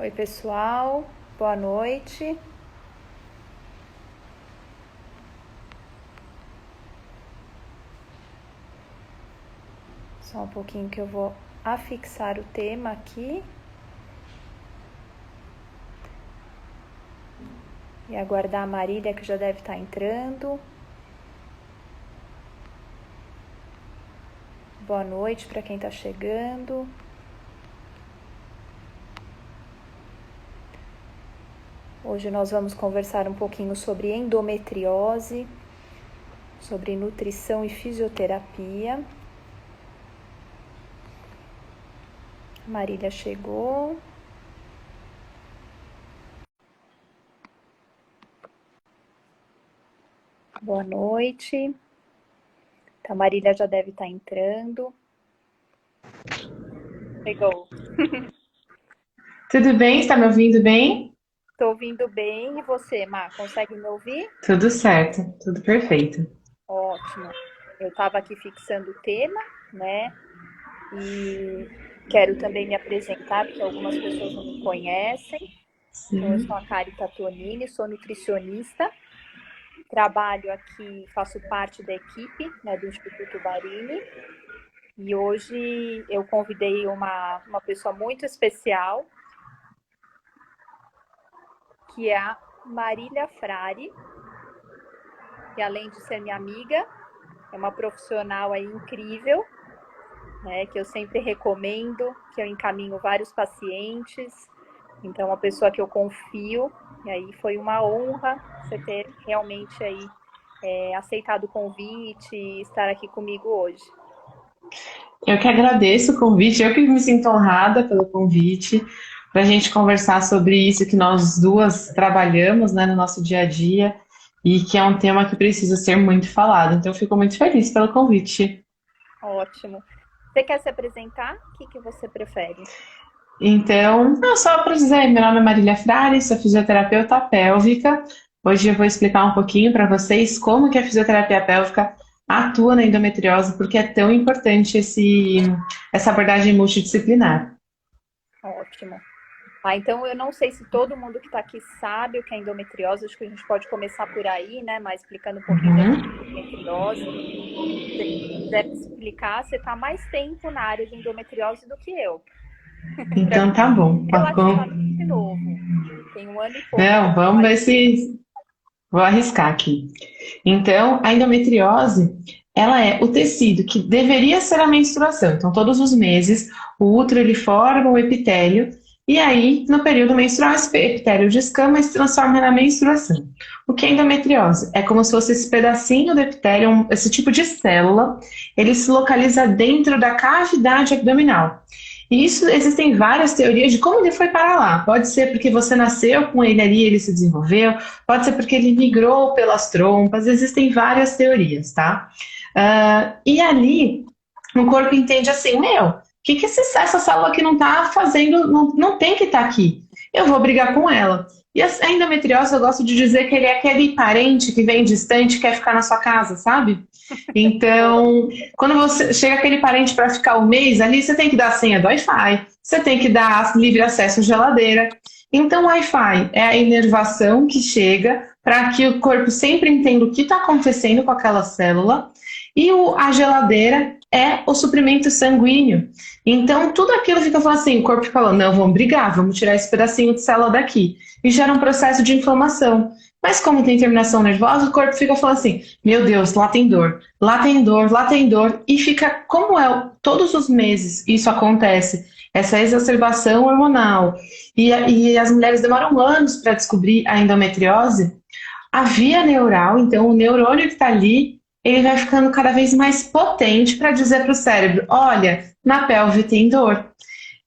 Oi, pessoal. Boa noite. Só um pouquinho que eu vou afixar o tema aqui. E aguardar a Marília, que já deve estar entrando. Boa noite para quem está chegando. Hoje nós vamos conversar um pouquinho sobre endometriose, sobre nutrição e fisioterapia. Marília chegou. Boa noite. Então, a Marília já deve estar entrando. Chegou. Tudo bem? Está me ouvindo bem? Estou ouvindo bem. E você, Má, consegue me ouvir? Tudo certo, tudo perfeito. Ótimo. Eu estava aqui fixando o tema, né? E quero também me apresentar, porque algumas pessoas não me conhecem. Então, eu Sim. sou a Kari Tatuanini, sou nutricionista. Trabalho aqui, faço parte da equipe, né, do Instituto Barini. E hoje eu convidei uma pessoa muito especial, que é a Marília Frari, que além de ser minha amiga, é uma profissional aí incrível, né, que eu sempre recomendo, que eu encaminho vários pacientes. Então, uma pessoa que eu confio, e aí foi uma honra você ter realmente aí aceitado o convite e estar aqui comigo hoje. Eu que agradeço o convite, eu que me sinto honrada pelo convite, para a gente conversar sobre isso que nós duas trabalhamos, né, no nosso dia a dia e que é um tema que precisa ser muito falado. Então, eu fico muito feliz pelo convite. Ótimo. Você quer se apresentar? O que você prefere? Então, não, só para dizer, meu nome é Marília Frari, sou fisioterapeuta pélvica. Hoje eu vou explicar um pouquinho para vocês como que a fisioterapia pélvica atua na endometriose, porque é tão importante essa abordagem multidisciplinar. Ótimo. Então eu não sei se todo mundo que está aqui sabe o que é endometriose, acho que a gente pode começar por aí, né? Mas explicando um pouquinho da Uhum. endometriose. Se você quiser explicar, você está mais tempo na área de endometriose do que eu. Para mim, Então tá bom. relativamente novo. Tem um ano e pouco que eu Não, vamos ver trabalho. se vou arriscar aqui. Então, a endometriose, ela é o tecido que deveria ser a menstruação. Então, todos os meses, o útero ele forma o epitélio e aí, no período menstrual, esse epitélio descama e se transforma na menstruação. O que é endometriose? É como se fosse esse pedacinho do epitélio, esse tipo de célula, ele se localiza dentro da cavidade abdominal. E isso existem várias teorias de como ele foi para lá. Pode ser porque você nasceu com ele ali, ele se desenvolveu, pode ser porque ele migrou pelas trompas, existem várias teorias, tá? E ali, o corpo entende assim, que essa célula aqui não está fazendo, não tem que estar aqui. Eu vou brigar com ela. E a endometriose, eu gosto de dizer que ele é aquele parente que vem distante e quer ficar na sua casa, sabe? Então, quando você chega aquele parente para ficar um mês ali, você tem que dar a senha do Wi-Fi, você tem que dar livre acesso à geladeira. Então, o Wi-Fi é a inervação que chega para que o corpo sempre entenda o que está acontecendo com aquela célula, e a geladeira é o suprimento sanguíneo. Então, tudo aquilo fica falando assim, o corpo falando, não, vamos brigar, vamos tirar esse pedacinho de célula daqui. E gera um processo de inflamação. Mas como tem terminação nervosa, o corpo fica falando assim, meu Deus, lá tem dor, lá tem dor, lá tem dor. E fica, como é todos os meses isso acontece, essa exacerbação hormonal, e as mulheres demoram anos para descobrir a endometriose, a via neural, então o neurônio que está ali, ele vai ficando cada vez mais potente para dizer para o cérebro, olha, na pelve tem dor.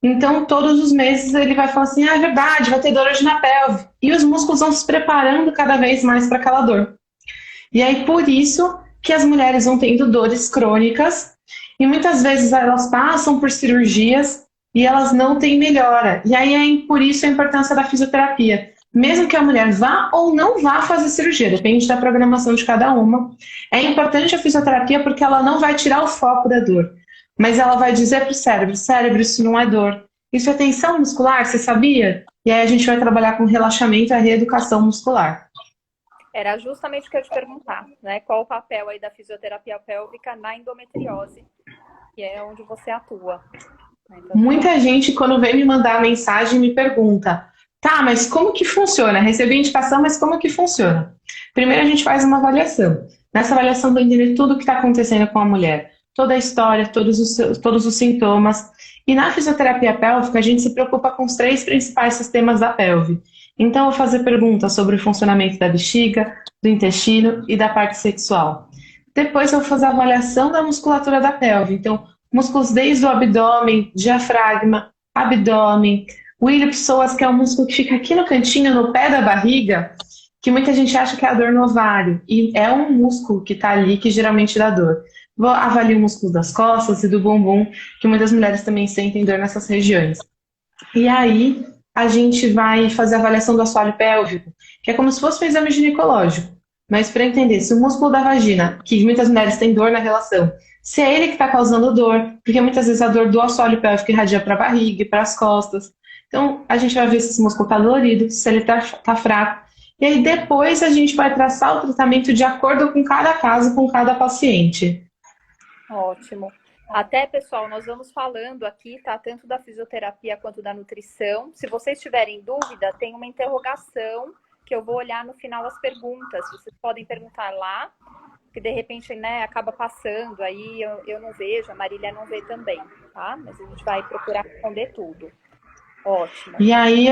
Então, todos os meses ele vai falar assim, é verdade, vai ter dor hoje na pelve. E os músculos vão se preparando cada vez mais para aquela dor. E aí, por isso que as mulheres vão tendo dores crônicas e muitas vezes elas passam por cirurgias e elas não têm melhora. E aí é por isso a importância da fisioterapia. Mesmo que a mulher vá ou não vá fazer cirurgia, depende da programação de cada uma. É importante a fisioterapia porque ela não vai tirar o foco da dor, mas ela vai dizer para o cérebro, cérebro, isso não é dor. Isso é tensão muscular, você sabia? e aí a gente vai trabalhar com relaxamento e a reeducação muscular. Era justamente o que eu ia te perguntar, né? Qual o papel aí da fisioterapia pélvica na endometriose, que é onde você atua. Então, Muita gente, quando vem me mandar a mensagem, me pergunta: tá, mas como que funciona? Recebi indicação, mas como que funciona? Primeiro a gente faz uma avaliação. Nessa avaliação, vai entender tudo o que está acontecendo com a mulher, toda a história, todos os sintomas. E na fisioterapia pélvica, a gente se preocupa com os 3 principais sistemas da pelve. Então, eu vou fazer perguntas sobre o funcionamento da bexiga, do intestino e da parte sexual. Depois, eu vou fazer a avaliação da musculatura da pelve. Então, músculos desde o abdômen, diafragma, abdômen, o ilho-psoas, que é um músculo que fica aqui no cantinho, no pé da barriga, que muita gente acha que é a dor no ovário, e é um músculo que está ali que geralmente dá dor. Vou avaliar o músculo das costas e do bumbum, que muitas mulheres também sentem dor nessas regiões. E aí, a gente vai fazer a avaliação do assoalho pélvico, que é como se fosse um exame ginecológico. Mas para entender se o músculo da vagina, que muitas mulheres têm dor na relação, se é ele que está causando dor, porque muitas vezes a dor do assoalho pélvico irradia para a barriga e para as costas. Então, a gente vai ver se esse músculo está dolorido, se ele está fraco. E aí, depois, a gente vai traçar o tratamento de acordo com cada caso, com cada paciente. ótimo. Até, pessoal, nós vamos falando aqui, tá? Tanto da fisioterapia quanto da nutrição. Se vocês tiverem dúvida, tem uma interrogação que eu vou olhar no final as perguntas. Vocês podem perguntar lá, que de repente, né, acaba passando, aí eu não vejo, a Marília não vê também, tá? Mas a gente vai procurar responder tudo. Ótimo. E aí,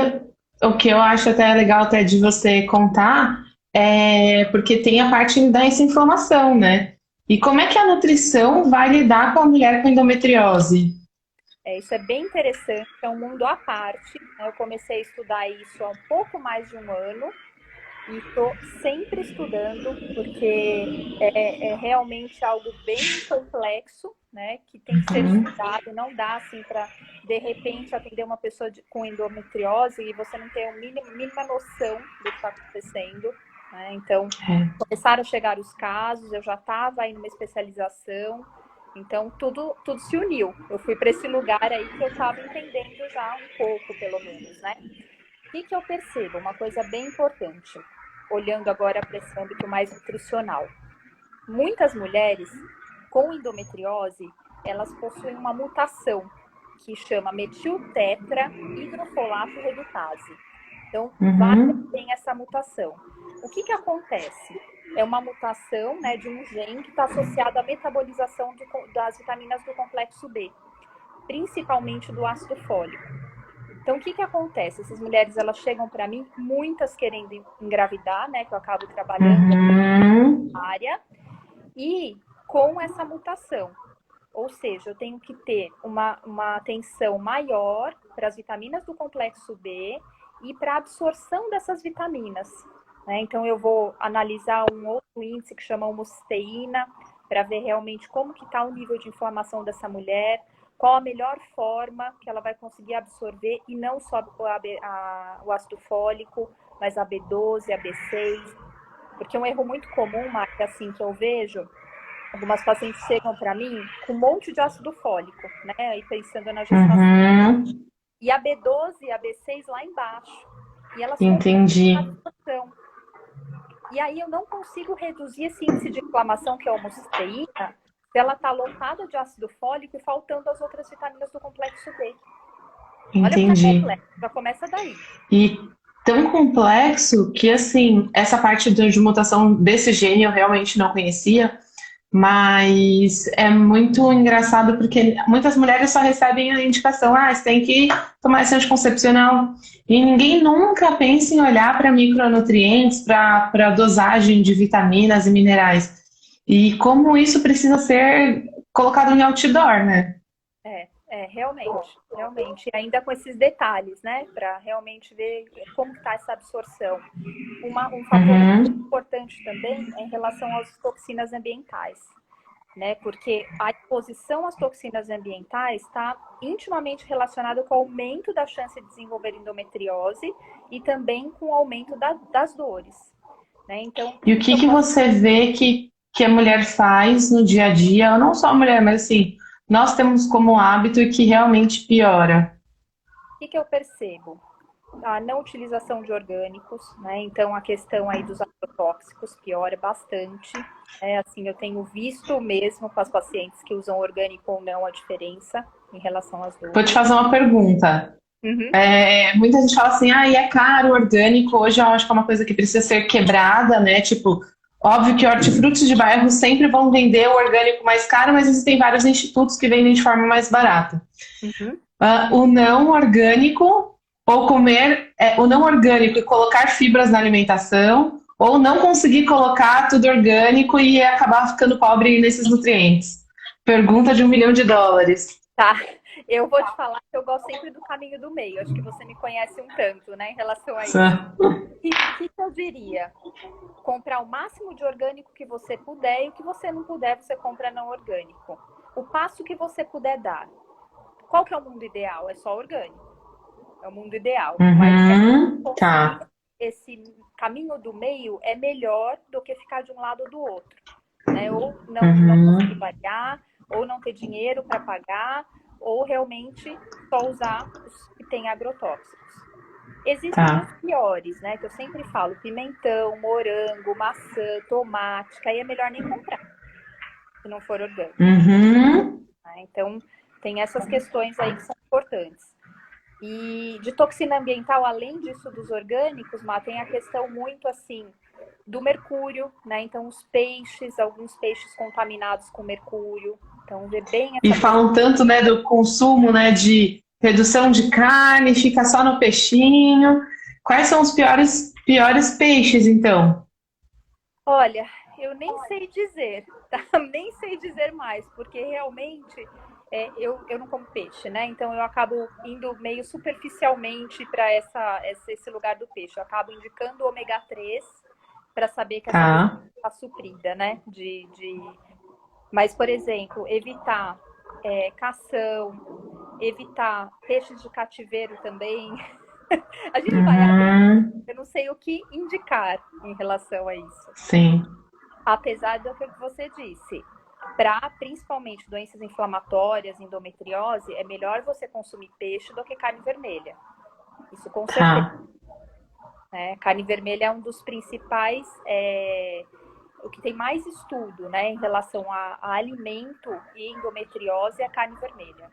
o que eu acho até legal até de você contar é porque tem a parte dessa inflamação, né? E como é que a nutrição vai lidar com a mulher com endometriose? Isso é bem interessante, é um mundo à parte, né? Eu comecei a estudar isso há um pouco mais de um ano e estou sempre estudando, porque é realmente algo bem complexo, né? Que tem que ser Uhum. estudado, não dá assim para, de repente, atender uma pessoa com endometriose e você não ter a mínima noção do que está acontecendo. Né? Então, É. começaram a chegar os casos, eu já estava aí numa especialização, então tudo se uniu. Eu fui para esse lugar aí que eu estava entendendo já um pouco, pelo menos, né? O que eu percebo? Uma coisa bem importante, olhando agora para esse âmbito mais nutricional. Muitas mulheres com endometriose, elas possuem uma mutação que chama metiltetra hidrofolato redutase. Então, várias Uhum. têm essa mutação. O que acontece? É uma mutação, né, de um gene que está associado à metabolização das vitaminas do complexo B, principalmente do ácido fólico. Então, o que acontece? Essas mulheres, elas chegam para mim, muitas querendo engravidar, né, que eu acabo trabalhando Uhum. na área, e com essa mutação. Ou seja, eu tenho que ter uma atenção maior para as vitaminas do complexo B e para a absorção dessas vitaminas. Né? Então, eu vou analisar um outro índice que chama homocisteína, para ver realmente como que está o nível de inflamação dessa mulher, qual a melhor forma que ela vai conseguir absorver, e não só o ácido fólico, mas a B12, a B6. Porque um erro muito comum, Marta, assim, que eu vejo, algumas pacientes chegam para mim com um monte de ácido fólico, né? Aí pensando na gestação. Uhum. E a B12 e a B6 lá embaixo. E elas Entendi. a absorção. E aí eu não consigo reduzir esse índice de inflamação, que é a homocisteína, se ela está lotada de ácido fólico e faltando as outras vitaminas do complexo B. Olha como é Entendi. complexo, já começa daí. E tão complexo que, assim, essa parte de mutação desse gene eu realmente não conhecia, mas é muito engraçado porque muitas mulheres só recebem a indicação, você tem que tomar esse anticoncepcional. E ninguém nunca pensa em olhar para micronutrientes, para a dosagem de vitaminas e minerais. E como isso precisa ser colocado em outdoor, né? Realmente, ainda com esses detalhes, né, para realmente ver como está essa absorção. Um fator muito Uhum. importante também é em relação às toxinas ambientais, né, porque a exposição às toxinas ambientais está intimamente relacionada com o aumento da chance de desenvolver endometriose e também com o aumento das dores, né, então, E o que que eu que posso... você vê que a mulher faz no dia a dia, não só a mulher, mas assim, nós temos como hábito e que realmente piora? O que eu percebo? a não utilização de orgânicos, né? Então a questão aí dos agrotóxicos piora bastante. Assim, eu tenho visto mesmo com as pacientes que usam orgânico ou não a diferença em relação às Vou te duas. fazer uma pergunta. Uhum. Muita gente fala assim, e é caro o orgânico. Hoje eu acho que é uma coisa que precisa ser quebrada, né? Tipo, óbvio que hortifrutis de bairro sempre vão vender o orgânico mais caro, mas existem vários institutos que vendem de forma mais barata. Uhum. O não orgânico, ou comer o não orgânico e colocar fibras na alimentação, ou não conseguir colocar tudo orgânico e acabar ficando pobre nesses nutrientes. Pergunta de US$ 1 milhão. Tá, eu vou te falar que eu gosto sempre do caminho do meio. Acho que você me conhece um tanto, né, em relação a isso. O que eu diria? Comprar o máximo de orgânico que você puder e o que você não puder, você compra não orgânico. O passo que você puder dar. Qual que é o mundo ideal? É só orgânico. É o mundo ideal. Mas Tá. esse caminho do meio é melhor do que ficar de um lado ou do outro. Né? Ou não conseguir variar, ou não ter dinheiro para pagar, ou realmente só usar os que têm agrotóxicos. Existem os piores, né? Que eu sempre falo: pimentão, morango, maçã, tomate, que aí é melhor nem comprar, se não for orgânico. Então, tem essas questões aí que são importantes. E de toxina ambiental, além disso dos orgânicos, tem a questão muito assim do mercúrio, né? Então, os peixes, alguns peixes contaminados com mercúrio. Então, vê bem essa E falam tanto, né, do consumo, né, de redução de carne, fica só no peixinho. Quais são os piores peixes, então? Olha, eu nem sei dizer, tá? Nem sei dizer mais, porque realmente eu não como peixe, né? Então eu acabo indo meio superficialmente para esse lugar do peixe. Eu acabo indicando o ômega 3 para saber que essa pessoa está suprida, né? Mas, por exemplo, evitar cação, evitar peixes de cativeiro também. A gente vai abrir, eu não sei o que indicar em relação a isso. Sim. Apesar do que você disse, para principalmente doenças inflamatórias, endometriose, é melhor você consumir peixe do que carne vermelha. Isso com certeza. Carne vermelha é um dos principais, o que tem mais estudo, né, em relação a alimento e endometriose é a carne vermelha.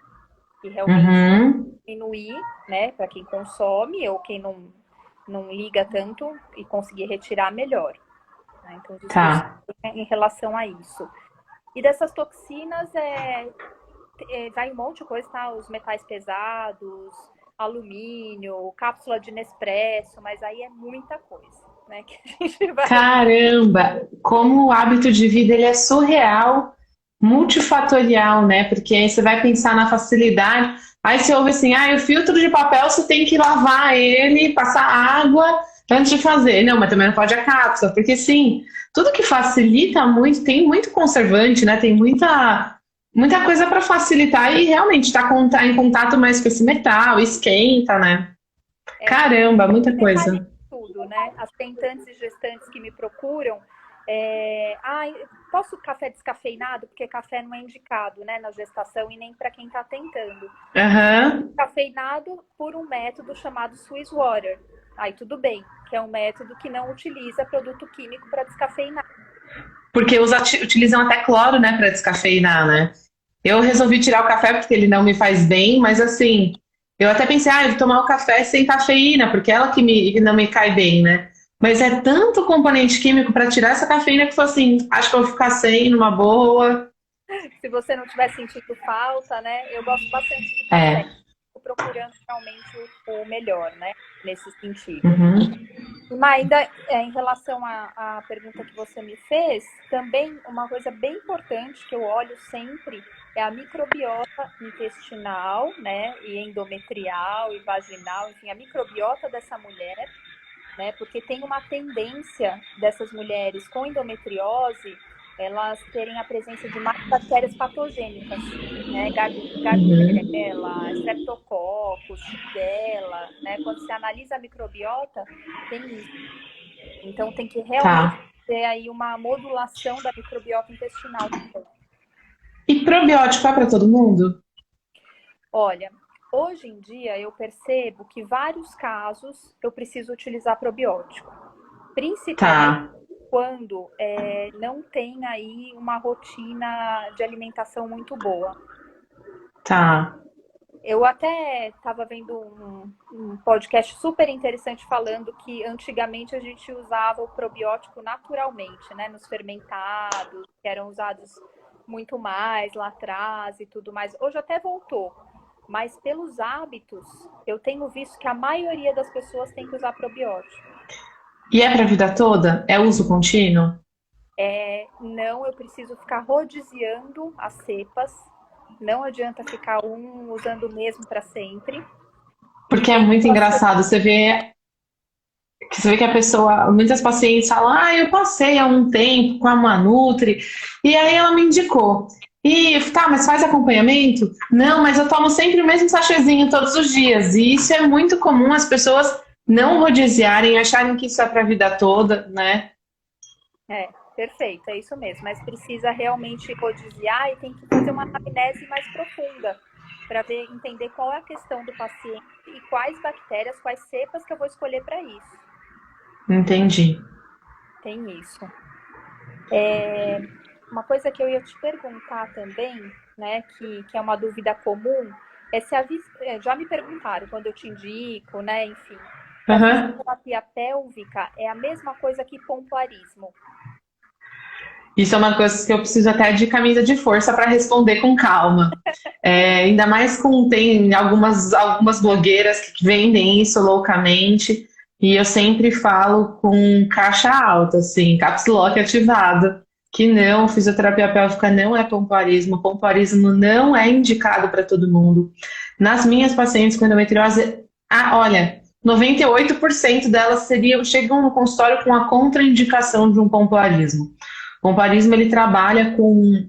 E realmente diminuir, né, para quem consome ou quem não liga tanto e conseguir retirar melhor. Então, em relação a isso. E dessas toxinas, vai um monte de coisa, tá? Os metais pesados, alumínio, cápsula de Nespresso, mas aí é muita coisa, né? Que a gente vai... Caramba! Como o hábito de vida ele é surreal, multifatorial, né? Porque aí você vai pensar na facilidade, aí você ouve assim, o filtro de papel você tem que lavar ele, passar água antes de fazer. Não, mas também não pode a cápsula, porque sim, tudo que facilita muito, tem muito conservante, né? Tem muita coisa para facilitar e realmente está em contato mais com esse metal, esquenta, né? Caramba, muita coisa. Tudo, né? As tentantes e gestantes que me procuram, posso café descafeinado? Porque café não é indicado, né, na gestação e nem para quem está tentando. Cafeinado por um método chamado Swiss Water. Aí tudo bem, que é um método que não utiliza produto químico para descafeinar. Porque utilizam até cloro, né, para descafeinar, né? Eu resolvi tirar o café porque ele não me faz bem, mas assim, eu até pensei, eu vou tomar o café sem cafeína, porque ela que não me cai bem, né? Mas é tanto componente químico para tirar essa cafeína que foi assim, acho que eu vou ficar sem, numa boa. Se você não estiver sentindo falta, né? Eu gosto bastante de café. Estou procurando realmente o melhor, né? Nesse sentido. Mas ainda em relação à pergunta que você me fez, também uma coisa bem importante que eu olho sempre é a microbiota intestinal, né? E endometrial e vaginal, enfim, a microbiota dessa mulher, né? Porque tem uma tendência dessas mulheres com endometriose elas terem a presença de mais bactérias patogênicas, né? Gardnerella, Streptococcus, Shigella, né? Quando você analisa a microbiota, tem isso. Então tem que realmente ter aí uma modulação da microbiota intestinal. E probiótico é para todo mundo? Olha, Hoje em dia, eu percebo que vários casos eu preciso utilizar probiótico, principalmente Tá, quando não tem aí uma rotina de alimentação muito boa. tá. Eu até estava vendo um podcast super interessante falando que antigamente a gente usava o probiótico naturalmente, né, nos fermentados, que eram usados muito mais lá atrás e tudo mais. Hoje até voltou, mas pelos hábitos, eu tenho visto que a maioria das pessoas tem que usar probiótico. E é para a vida toda? É uso contínuo? Não, eu preciso ficar rodiziando as cepas. Não adianta ficar usando o mesmo para sempre. E Porque é tem muito aquelas engraçado. Você vê que a pessoa, muitas pacientes falam, eu passei há um tempo com a Manutri, e aí ela me indicou. E tá, mas faz acompanhamento? Não, mas eu tomo sempre o mesmo sachêzinho todos os dias. E isso é muito comum as pessoas não rodiziarem, acharem que isso é para a vida toda, né? perfeito, é isso mesmo. Mas precisa realmente codiziar e tem que fazer uma anamnese mais profunda para ver, entender qual é a questão do paciente e quais bactérias, quais cepas que eu vou escolher para isso. Entendi. Tem isso. Uma coisa que eu ia te perguntar também, né, que é uma dúvida comum, é se já me perguntaram quando eu te indico, né, enfim, se a Aham. fisioterapia pélvica é a mesma coisa que pompoarismo. Isso é uma coisa que eu preciso até de camisa de força para responder com calma. Ainda mais com tem algumas blogueiras que vendem isso loucamente, e eu sempre falo com caixa alta, assim, caps lock ativado, que não, fisioterapia pélvica não é pompoarismo não é indicado para todo mundo. Nas minhas pacientes com endometriose, olha, 98% delas chegam no consultório com a contraindicação de um pompoarismo. O pompoarismo ele trabalha com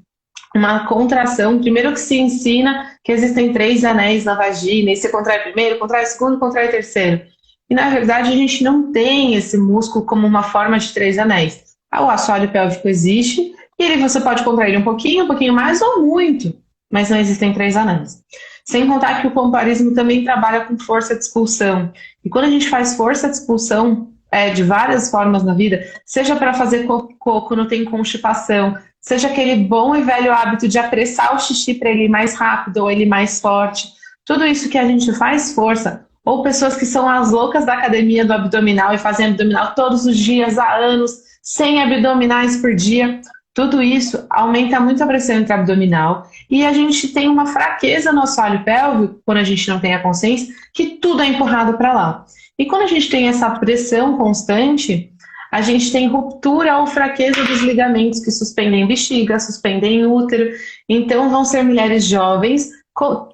uma contração, primeiro que se ensina que existem 3 anéis na vagina, e você contrai primeiro, contrai segundo, contrai terceiro. E na verdade a gente não tem esse músculo como uma forma de 3 anéis. O assoalho pélvico existe, e ele você pode contrair um pouquinho mais ou muito, mas não existem 3 anéis. Sem contar que o pomparismo também trabalha com força de expulsão. E quando a gente faz força de expulsão, de várias formas na vida, seja para fazer cocô quando tem constipação, seja aquele bom e velho hábito de apressar o xixi para ele ir mais rápido ou ele mais forte. Tudo isso que a gente faz força. Ou pessoas que são as loucas da academia do abdominal e fazem abdominal todos os dias, há anos, 100 abdominais por dia. Tudo isso aumenta muito a pressão intraabdominal e a gente tem uma fraqueza no assoalho pélvico, quando a gente não tem a consciência, que tudo é empurrado para lá. E quando a gente tem essa pressão constante, a gente tem ruptura ou fraqueza dos ligamentos que suspendem bexiga, suspendem útero. Então, vão ser mulheres jovens,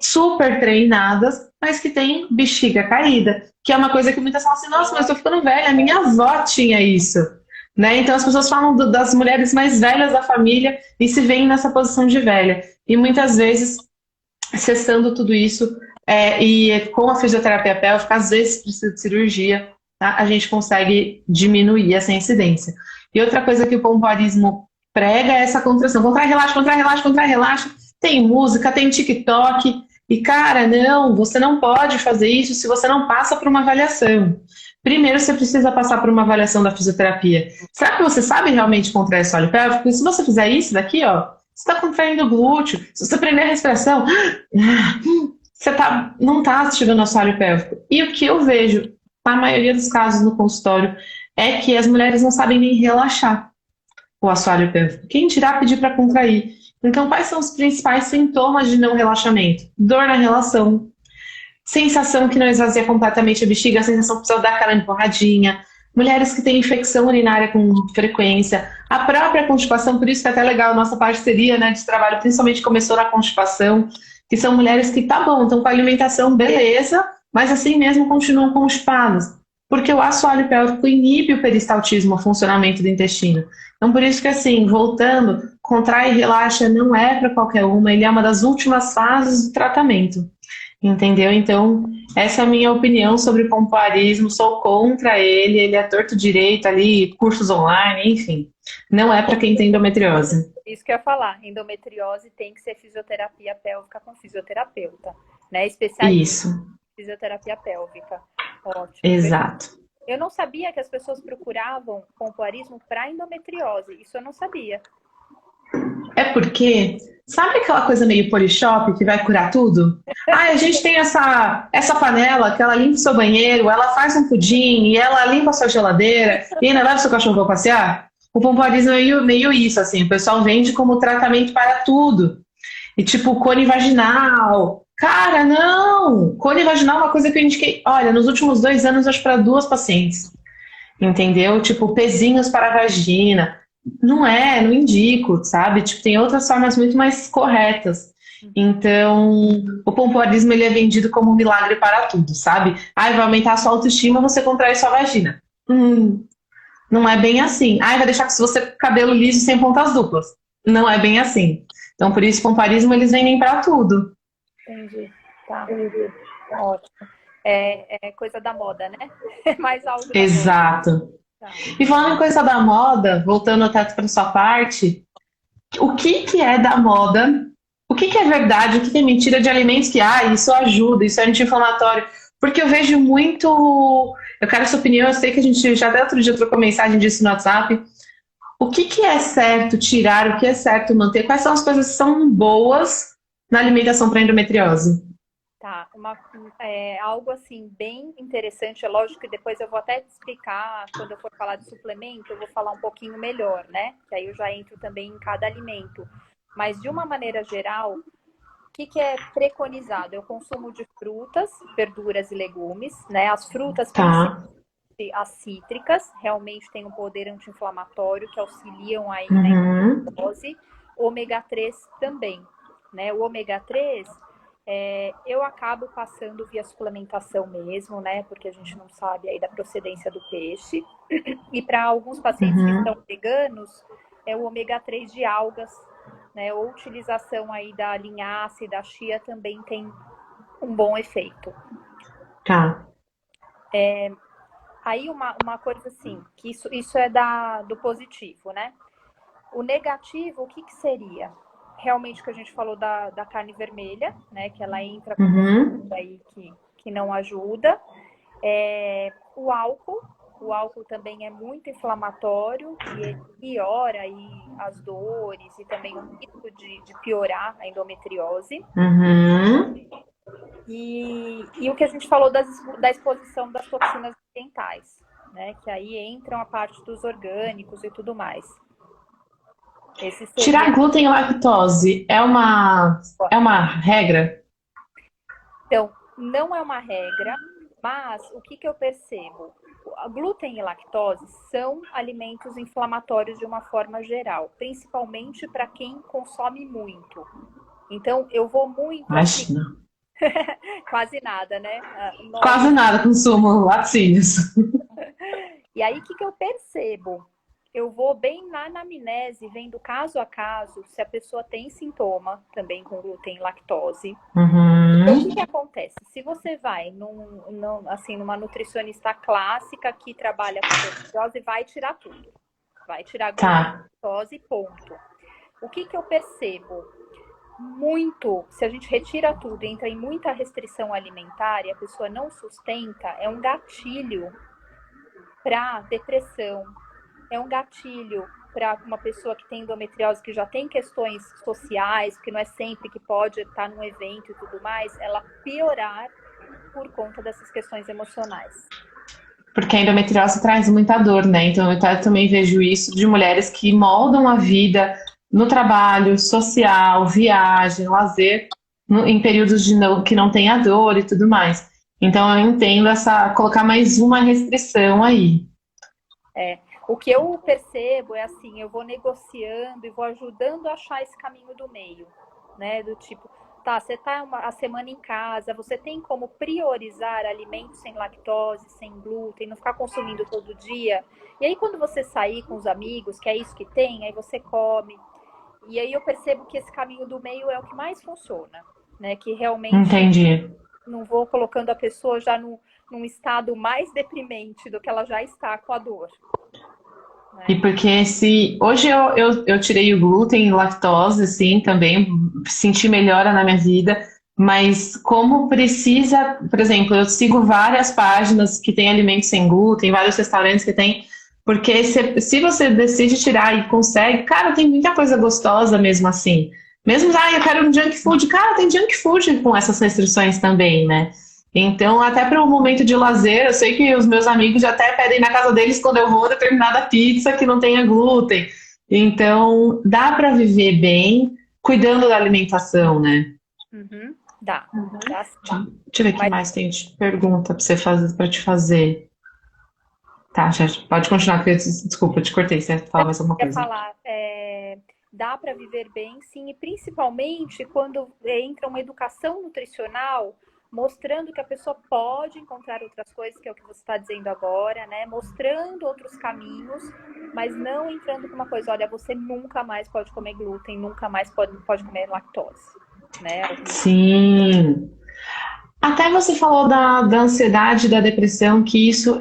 super treinadas, mas que têm bexiga caída, que é uma coisa que muitas falam assim, nossa, mas eu tô ficando velha, minha avó tinha isso. Né? Então, as pessoas falam das mulheres mais velhas da família e se veem nessa posição de velha. E muitas vezes, cessando tudo isso, e com a fisioterapia pélvica, às vezes precisa de cirurgia, tá? A gente consegue diminuir essa incidência. E outra coisa que o pompoarismo prega é essa contração. Contrai, relaxa, contrai, relaxa, contrai, relaxa. Tem música, tem TikTok. E, cara, não, você não pode fazer isso se você não passa por uma avaliação. Primeiro, você precisa passar por uma avaliação da fisioterapia. Será que você sabe realmente contrair assoalho pélvico? E se você fizer isso daqui, ó, você está contraindo o glúteo. Se você prender a respiração, você não está ativando o assoalho pélvico. E o que eu vejo, na maioria dos casos no consultório, é que as mulheres não sabem nem relaxar o assoalho pélvico. Quem dirá pedir para contrair? Então, quais são os principais sintomas de não relaxamento? Dor na relação, sensação que não esvazia completamente a bexiga, a sensação que precisa dar aquela empurradinha, mulheres que têm infecção urinária com frequência, a própria constipação, por isso que é até legal a nossa parceria, né, de trabalho, principalmente começou na constipação, que são mulheres que, tá bom, estão com a alimentação, beleza, mas assim mesmo continuam constipadas, porque o assoalho pélvico inibe o peristaltismo, o funcionamento do intestino. Então, por isso que, assim, voltando, contrai e relaxa não é para qualquer uma, ele é uma das últimas fases do tratamento. Entendeu? Então, essa é a minha opinião sobre o pompoarismo. Sou contra ele é torto direito ali, cursos online, enfim. Não é para quem tem endometriose. Isso que eu ia falar, endometriose tem que ser fisioterapia pélvica com fisioterapeuta. né? Especialista Isso, em fisioterapia pélvica. Ótimo. exato. Eu não sabia que as pessoas procuravam pompoarismo para endometriose. Isso eu não sabia. É porque, sabe aquela coisa meio Polishop que vai curar tudo? Ah, a gente tem essa panela que ela limpa o seu banheiro, ela faz um pudim, e ela limpa a sua geladeira, e ainda leva o seu cachorro para passear? O pompoarismo é meio isso, assim, o pessoal vende como tratamento para tudo. E tipo, cone vaginal. Cara, não! Cone vaginal é uma coisa que eu indiquei. Olha, nos últimos 2 anos, acho para 2 pacientes. Entendeu? Tipo, pezinhos para a vagina. Não indico, sabe? Tipo, tem outras formas muito mais corretas. Então, o pompoarismo ele é vendido como um milagre para tudo, sabe? Ai, vai aumentar a sua autoestima, você contrai sua vagina. Não é bem assim. Ai, vai deixar você com cabelo liso sem pontas duplas. Não é bem assim. Então, por isso, pompoarismo eles vendem para tudo. Entendi. Tá. Ótimo. É coisa da moda, né? É mais algo da moda. Exato. Tá. E falando em coisa da moda, voltando até para sua parte, o que que é da moda? O que que é verdade? O que que é mentira de alimentos que, isso ajuda, isso é anti-inflamatório? Porque eu vejo muito. Eu quero a sua opinião, eu sei que a gente já até outro dia trocou mensagem disso no WhatsApp. O que que é certo tirar, o que é certo manter? Quais são as coisas que são boas na alimentação para endometriose? Tá, algo assim bem interessante, é lógico que depois eu vou até te explicar, quando eu for falar de suplemento, eu vou falar um pouquinho melhor, né? Que aí eu já entro também em cada alimento. Mas de uma maneira geral, o que é preconizado? É o consumo de frutas, verduras e legumes, né? As frutas, Tá. principalmente as cítricas, realmente têm um poder anti-inflamatório que auxiliam aí na Uhum. hipotose. Ômega 3 também, né? O ômega 3 eu acabo passando via suplementação mesmo, né? Porque a gente não sabe aí da procedência do peixe. E para alguns pacientes que Uhum. estão veganos, é o ômega 3 de algas, né? Ou utilização aí da linhaça e da chia também tem um bom efeito. Tá. Aí uma coisa assim, que isso é do positivo, né? O negativo, o que seria? Realmente o que a gente falou da carne vermelha, né? Que ela entra como Uhum. aí que não ajuda. O álcool. O álcool também é muito inflamatório e ele piora aí as dores e também o risco de piorar a endometriose. Uhum. E o que a gente falou da exposição das toxinas ambientais, né? Que aí entram a parte dos orgânicos e tudo mais. Esse Tirar seria. glúten e lactose é uma regra? Então, não é uma regra, mas o que eu percebo? A glúten e lactose são alimentos inflamatórios de uma forma geral, principalmente para quem consome muito. Então, eu vou muito assim, Acho não. quase nada, né? Quase Nós. nada consumo laticínios. E aí, o que eu percebo? Eu vou bem na anamnese, vendo caso a caso, se a pessoa tem sintoma também com glúten e lactose. Então, o que Uhum. acontece? Se você vai assim, numa nutricionista clássica que trabalha com endometriose, vai tirar tudo. Vai tirar glúten e Tá. lactose, ponto. O que eu percebo? Muito, se a gente retira tudo, entra em muita restrição alimentar e a pessoa não sustenta, é um gatilho para depressão, é um gatilho para uma pessoa que tem endometriose, que já tem questões sociais, porque não é sempre que pode estar num evento e tudo mais, ela piorar por conta dessas questões emocionais. Porque a endometriose traz muita dor, né? Então eu também vejo isso de mulheres que moldam a vida no trabalho, social, viagem, lazer, em períodos que não tem a dor e tudo mais. Então eu entendo colocar mais uma restrição aí. O que eu percebo é assim, eu vou negociando e vou ajudando a achar esse caminho do meio, né? Do tipo, tá, você tá a semana em casa, você tem como priorizar alimentos sem lactose, sem glúten, não ficar consumindo todo dia. E aí quando você sair com os amigos, que é isso que tem, aí você come. E aí eu percebo que esse caminho do meio é o que mais funciona, né? Que realmente Entendi. não vou colocando a pessoa já num estado mais deprimente do que ela já está com a dor. E Né? porque se hoje eu tirei o glúten e lactose, assim, também senti melhora na minha vida, mas como precisa, por exemplo, eu sigo várias páginas que têm alimentos sem glúten, vários restaurantes que têm, porque se você decide tirar e consegue, cara, tem muita coisa gostosa mesmo assim. Mesmo, eu quero um junk food, cara, tem junk food com essas restrições também, né? Então, até para um momento de lazer, eu sei que os meus amigos já até pedem na casa deles quando eu vou determinada pizza que não tenha glúten. Então, dá para viver bem cuidando da alimentação, né? Uhum. Dá, dá sim. Deixa eu ver o que Mas mais tem de pergunta para você fazer, para te fazer. Tá, já pode continuar, que desculpa, te cortei, você ia falar mais alguma eu ia coisa. falar, dá para viver bem, sim, e principalmente quando entra uma educação nutricional mostrando que a pessoa pode encontrar outras coisas, que é o que você está dizendo agora, né? Mostrando outros caminhos, mas não entrando com uma coisa, olha, você nunca mais pode comer glúten, nunca mais pode comer lactose, né? Sim. Até você falou da ansiedade, da depressão, que isso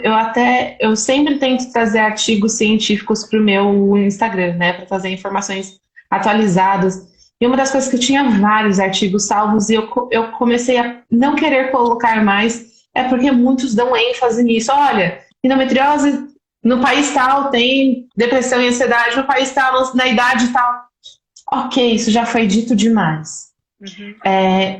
eu sempre tento trazer artigos científicos para o meu Instagram, né, para trazer informações atualizadas. E uma das coisas que eu tinha vários artigos salvos e eu comecei a não querer colocar mais é porque muitos dão ênfase nisso. Olha, endometriose no país tal tem depressão e ansiedade, no país tal, na idade tal. Ok, isso já foi dito demais. Uhum.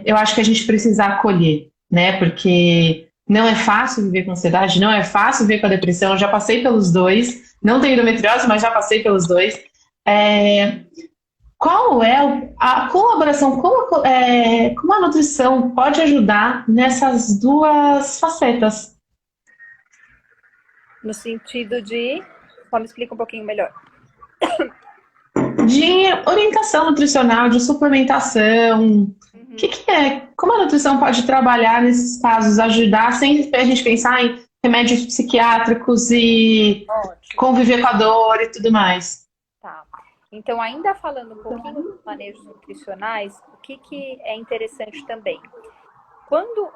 Eu acho que a gente precisa acolher, né? Porque não é fácil viver com ansiedade, não é fácil viver com a depressão. Eu já passei pelos dois, não tenho endometriose, mas já passei pelos dois. É, qual é a colaboração, como a nutrição pode ajudar nessas duas facetas? No sentido de, só me explica um pouquinho melhor. De orientação nutricional, de suplementação. O Uhum. que é? Como a nutrição pode trabalhar nesses casos, ajudar sem a gente pensar em remédios psiquiátricos e Ótimo. conviver com a dor e tudo mais? Tá. Então, ainda falando um pouquinho dos manejos nutricionais, o que é interessante também? Quando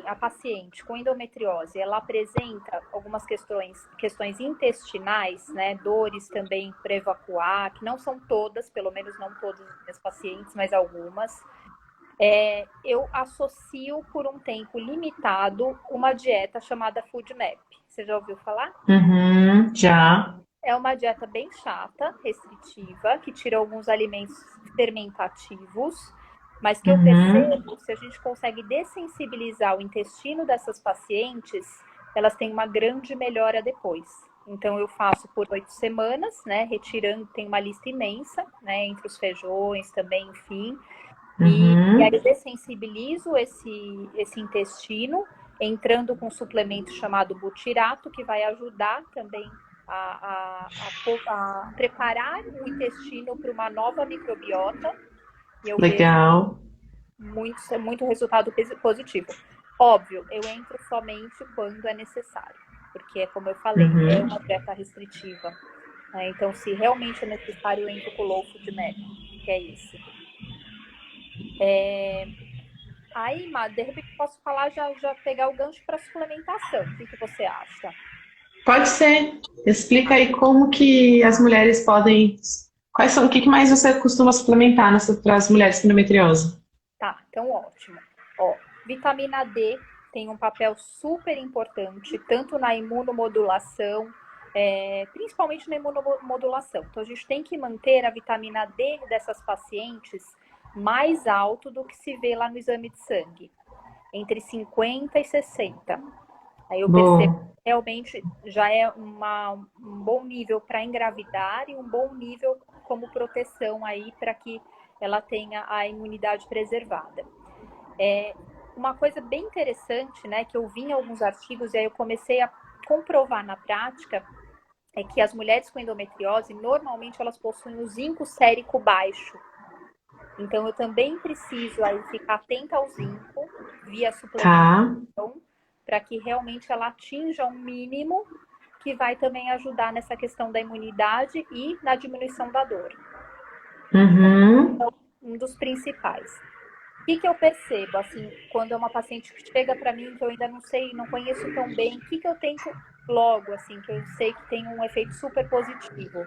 a paciente com endometriose, ela apresenta algumas questões intestinais, né, dores também para evacuar, que não são todas, pelo menos não todas as minhas pacientes, mas algumas, eu associo por um tempo limitado uma dieta chamada FoodMap. Você já ouviu falar? Uhum, já. É uma dieta bem chata, restritiva, que tira alguns alimentos fermentativos, mas que eu Uhum, percebo, se a gente consegue dessensibilizar o intestino dessas pacientes, elas têm uma grande melhora depois. Então, eu faço por 8 semanas, né? Retirando, tem uma lista imensa, né? Entre os feijões também, enfim. E aí eu uhum. dessensibilizo esse intestino, entrando com um suplemento chamado butirato, que vai ajudar também a preparar o intestino para uma nova microbiota. E eu vejo Legal. muito resultado positivo. Óbvio, eu entro somente quando é necessário, porque, como eu falei, é Uhum. uma dieta restritiva. Né? Então, se realmente é necessário, eu entro com o low food map, que é esse. Aí, Má, de repente posso falar, já pegar o gancho para suplementação. O que você acha? Pode ser. Explica aí como que as mulheres podem. Quais são, o que mais você costuma suplementar para as mulheres com endometriose? Tá, então ótimo. Ó, vitamina D tem um papel super importante, tanto na imunomodulação, principalmente na imunomodulação. Então, a gente tem que manter a vitamina D dessas pacientes mais alto do que se vê lá no exame de sangue, entre 50 e 60. Aí eu percebo Boa. que realmente já é um bom nível para engravidar e um bom nível como proteção aí para que ela tenha a imunidade preservada. Uma coisa bem interessante, né, que eu vi em alguns artigos e aí eu comecei a comprovar na prática, é que as mulheres com endometriose, normalmente elas possuem o zinco sérico baixo. Então eu também preciso aí ficar atenta ao zinco via Tá. suplementação, para que realmente ela atinja um mínimo que vai também ajudar nessa questão da imunidade e na diminuição da dor. Uhum. Um dos principais. O que eu percebo, assim, quando é uma paciente que chega para mim, que eu ainda não sei, não conheço tão bem, o que eu tento logo, assim, que eu sei que tem um efeito super positivo?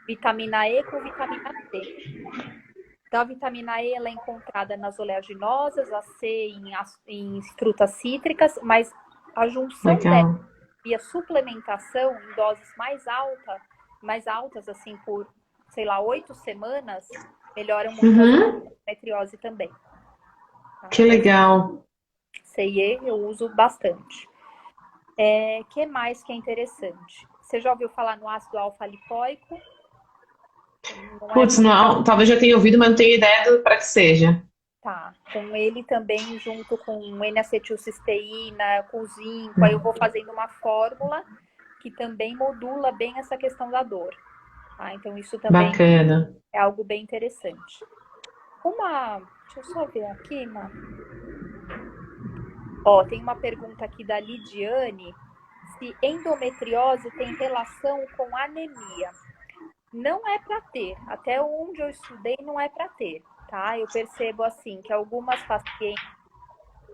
Vitamina E com vitamina C. Então, a vitamina E ela é encontrada nas oleaginosas, a C em frutas cítricas, mas a junção dela Legal. e a suplementação em doses mais altas, assim, por, sei lá, 8 semanas, melhoram muito a Uhum, endometriose também. Tá? que Então, legal. CIE eu uso bastante. Que mais que é interessante? Você já ouviu falar no ácido alfa-lipoico? Não é Putz, muito. não, talvez já tenha ouvido, mas não tenho ideia para que seja. Tá, com ele também junto com N-acetilcisteína, com zinco, aí eu vou fazendo uma fórmula que também modula bem essa questão da dor. Tá? Então isso também Bacana. é algo bem interessante. Deixa eu só ver aqui, Ó, tem uma pergunta aqui da Lidiane, se endometriose tem relação com anemia. Não é para ter, até onde eu estudei não é para ter, tá? Eu percebo assim que algumas pacientes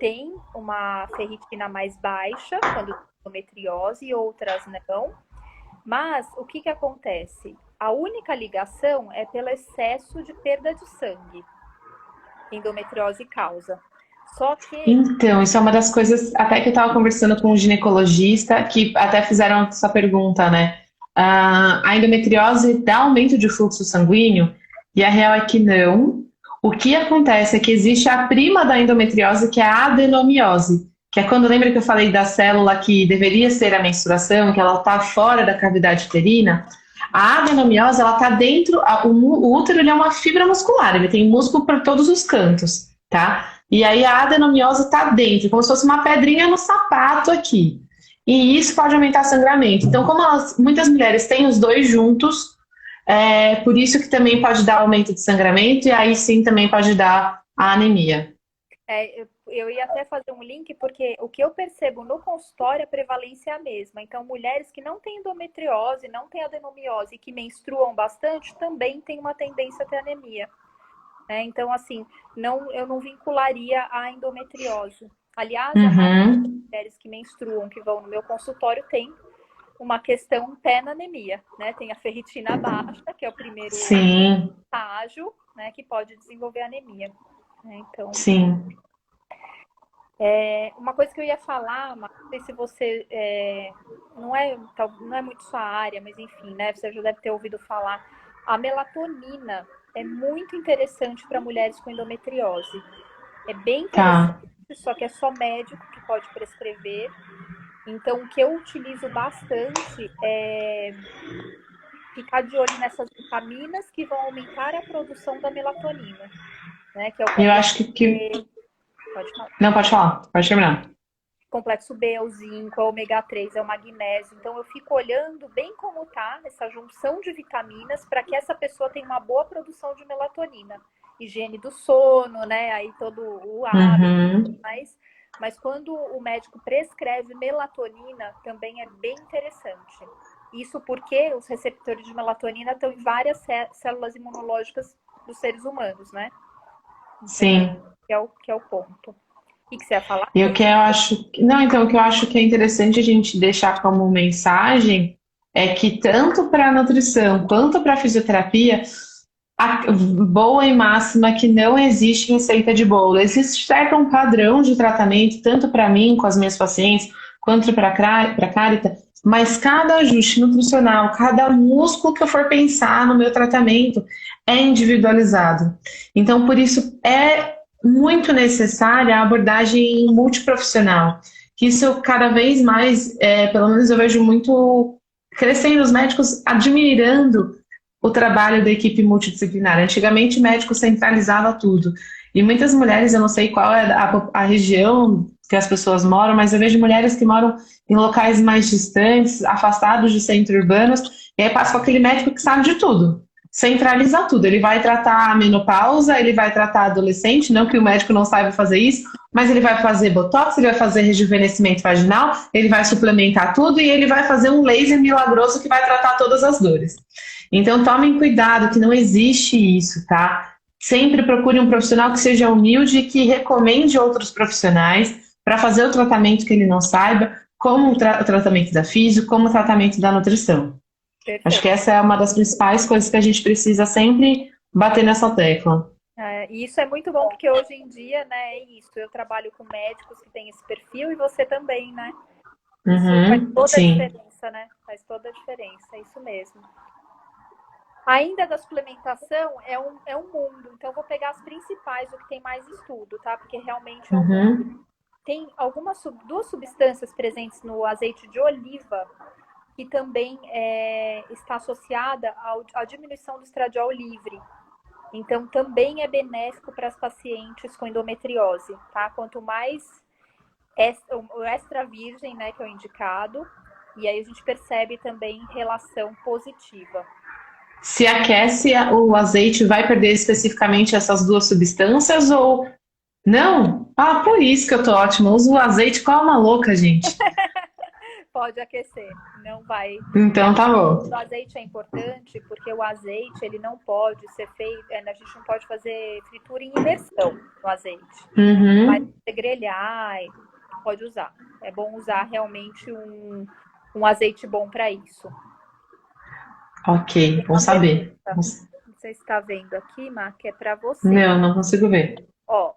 têm uma ferritina mais baixa quando tem endometriose e outras não. Mas o que acontece? A única ligação é pelo excesso de perda de sangue. Endometriose causa. Só que Então, isso é uma das coisas, até que eu estava conversando com um ginecologista, que até fizeram essa pergunta, né? A endometriose dá aumento de fluxo sanguíneo? E a real é que não. O que acontece é que existe a prima da endometriose, que é a adenomiose, que é quando, lembra que eu falei da célula que deveria ser a menstruação, que ela está fora da cavidade uterina? A adenomiose, ela está dentro, o útero ele é uma fibra muscular, ele tem músculo por todos os cantos, tá? E aí a adenomiose está dentro, como se fosse uma pedrinha no sapato aqui. E isso pode aumentar sangramento. Então, como muitas mulheres têm os dois juntos, por isso que também pode dar aumento de sangramento e aí sim também pode dar a anemia. eu ia até fazer um link, porque o que eu percebo no consultório, a prevalência é a mesma. Então, mulheres que não têm endometriose, não têm adenomiose e que menstruam bastante, também têm uma tendência a ter anemia. Então, assim, eu não vincularia a endometriose. Aliás, a maioria das Uhum, mulheres que menstruam, que vão no meu consultório, tem uma questão pé na anemia, né? Tem a ferritina baixa, que é o primeiro sim, estágio, né, que pode desenvolver anemia. Então, sim. uma coisa que eu ia falar, mas não sei se você não é muito sua área, mas enfim, né? Você já deve ter ouvido falar. A melatonina é muito interessante para mulheres com endometriose. É bem interessante, Tá. só que é só médico que pode prescrever. Então, o que eu utilizo bastante é ficar de olho nessas vitaminas que vão aumentar a produção da melatonina, né? Que é o Eu complexo acho que. B, pode falar. Não, pode falar, pode terminar. Complexo B é o zinco, é o ômega 3, é o magnésio. Então, eu fico olhando bem como tá essa junção de vitaminas para que essa pessoa tenha uma boa produção de melatonina. Higiene do sono, né? Aí todo o hábito, Uhum. mas quando o médico prescreve melatonina, também é bem interessante. Isso porque os receptores de melatonina estão em várias células imunológicas dos seres humanos, né? Então, esse Sim. que é o ponto. O que você ia falar? E o que eu acho. Não, então, o que eu acho que é interessante a gente deixar como mensagem é que tanto para a nutrição quanto para a fisioterapia, a boa e máxima que não existe receita de bolo. Existe certo um padrão de tratamento, tanto para mim, com as minhas pacientes, quanto para a Carita, mas cada ajuste nutricional, cada músculo que eu for pensar no meu tratamento é individualizado. Então, por isso, é muito necessária a abordagem multiprofissional. Isso cada vez mais, pelo menos eu vejo muito crescendo os médicos admirando o trabalho da equipe multidisciplinar. Antigamente, o médico centralizava tudo. E muitas mulheres, eu não sei qual é a região que as pessoas moram, mas eu vejo mulheres que moram em locais mais distantes, afastados de centros urbanos, e aí passa com aquele médico que sabe de tudo. Centraliza tudo. Ele vai tratar a menopausa, ele vai tratar a adolescente, não que o médico não saiba fazer isso, mas ele vai fazer botox, ele vai fazer rejuvenescimento vaginal, ele vai suplementar tudo e ele vai fazer um laser milagroso que vai tratar todas as dores. Então, tomem cuidado, que não existe isso, tá? Sempre procure um profissional que seja humilde e que recomende outros profissionais para fazer o tratamento que ele não saiba, como o tratamento da físio, como o tratamento da nutrição. Acho que Perfeito. essa é uma das principais coisas que a gente precisa sempre bater nessa tecla. E isso é muito bom, porque hoje em dia, né, é isso. Eu trabalho com médicos que têm esse perfil e você também, né? Isso faz toda a Sim. diferença, né? Faz toda a diferença, é isso mesmo. Ainda da suplementação é um mundo, então eu vou pegar as principais, o que tem mais estudo, tá? Porque realmente é um mundo. Tem duas substâncias presentes no azeite de oliva que também está associada à diminuição do estradiol livre. Então, também é benéfico para as pacientes com endometriose, tá? Quanto mais o extra virgem, né, que é o indicado, e aí a gente percebe também relação positiva. Se aquece, o azeite vai perder especificamente essas duas substâncias ou não? Ah, por isso que eu tô ótima. Eu uso o azeite igual uma louca, gente. Pode aquecer, não vai. Então tá bom. O azeite é importante porque o azeite ele não pode ser feito, a gente não pode fazer fritura em imersão no azeite. Mas você grelhar, pode usar. É bom usar realmente um azeite bom para isso. Ok, bom saber. Não sei se está vendo aqui, Mar, que é para você. Não consigo ver.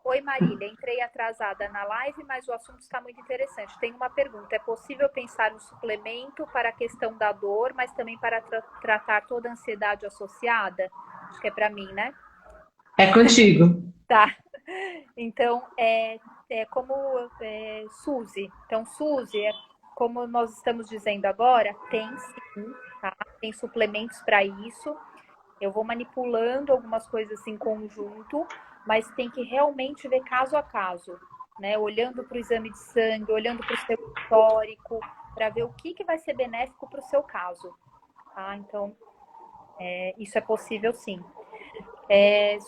Oi Marília, entrei atrasada na live, mas o assunto está muito interessante. Tem uma pergunta: é possível pensar no suplemento para a questão da dor, mas também para tratar toda a ansiedade associada? Acho que é para mim, né? É contigo. Tá. Então, como Suzy. Então, Suzy, como nós estamos dizendo agora, tem sim, tá? Tem suplementos para isso. Eu vou manipulando algumas coisas em conjunto, mas tem que realmente ver caso a caso, né? Olhando para o exame de sangue, olhando para o seu histórico, para ver o que vai ser benéfico para o seu caso, tá? Então, isso é possível sim.